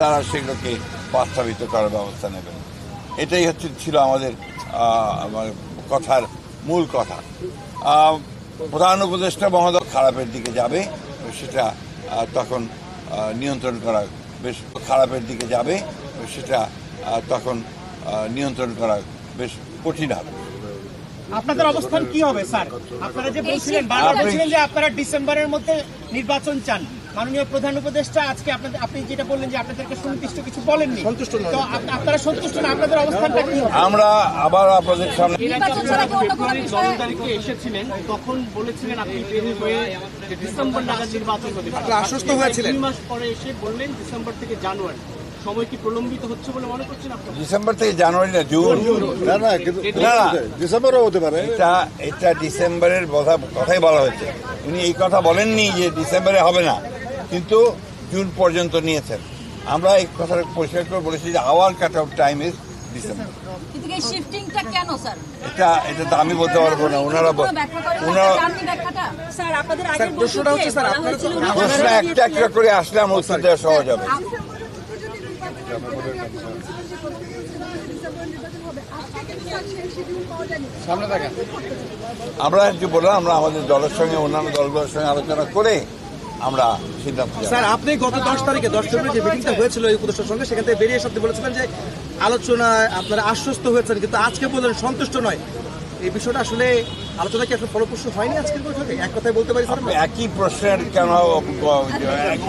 তারা সেগুলোকে বাস্তবায়িত করার ব্যবস্থা নেবেন। এটাই ছিল আমাদের কথার মূল কথা। প্রধান উপদেষ্টা মহোদয় খারাপের দিকে যাবে, সেটা তখন নিয়ন্ত্রণ করা বেশ খারাপের দিকে যাবে, সেটা তখন নিয়ন্ত্রণ করা বেশ কঠিন হবে। আপনাদের অবস্থান কি হবে স্যার? আপনারা যে বলছিলেন, বারবার বলছিলেন যে আপনারা ডিসেম্বরের মধ্যে নির্বাচন চান। মাননীয় প্রধান উপদেষ্টা আজকে আপনি যেটা বললেন যে আপনাদেরকে সুনির্দিষ্ট কিছু বলেননি, তো আপনারা সন্তুষ্ট না, আপনাদের অবস্থানটা কি হবে? আমরা আবার আপনাদের সামনে ফেব্রুয়ারি 10 তারিখে এসেছিলেন, তখন বলেছিলেন আপনি তৈরি হয়ে ডিসেম্বর নাগাদ নির্বাচন করতে আশ্বস্ত হয়েছিলেন। 2 মাস পরে এসে বললেন ডিসেম্বর থেকে জানুয়ারি। সময় কি প্রলম্বিত হচ্ছে বলে মনে করছেন আপনারা? ডিসেম্বর থেকে জানুয়ারি না, জুন। না ডিসেম্বরও হতে পারে। এটা ডিসেম্বরের কথাই বলা হয়েছে। উনি এই কথা বলেননি যে ডিসেম্বরে হবে না, কিন্তু জুন পর্যন্ত নিয়েছেন। আমরা এই কথাটা পরিষ্কার করে বলেছি যে hour cut off time is December. এটা তো আমি বলতে পারবো না, প্রশ্ন একটা একটা করে আসলে আমার উত্তর দেওয়া সহজ হবে। আমরা যে বললাম, আমরা আমাদের দলের সঙ্গে অন্যান্য দলগুলোর সঙ্গে আলোচনা করে আমরা সিদ্ধান্ত। স্যার, আপনি গত 10 তারিখে 10 ফেব্রুয়ারি যে মিটিংটা হয়েছিল এই উপদেষ্টার সঙ্গে, সেখান থেকে বেরিয়ে সত্যি বলেছিলেন যে আলোচনায় আপনারা আশ্বস্ত হয়েছেন, কিন্তু আজকে বললেন সন্তুষ্ট নয়। এই বিষয়টা আসলে আলোচনা কি আসলে ফলপ্রসূ হয়নি আজকের বৈঠকে? এক কথায় বলতে পারি স্যার, একই প্রশ্নের কেন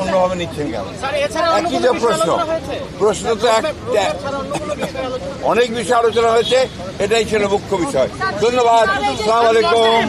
অন্যভাবে নিচ্ছেন কেন? একই যে প্রশ্ন তো অনেক বিষয় আলোচনা হয়েছে, এটাই ছিল মুখ্য বিষয়। ধন্যবাদ। আসসালামু আলাইকুম।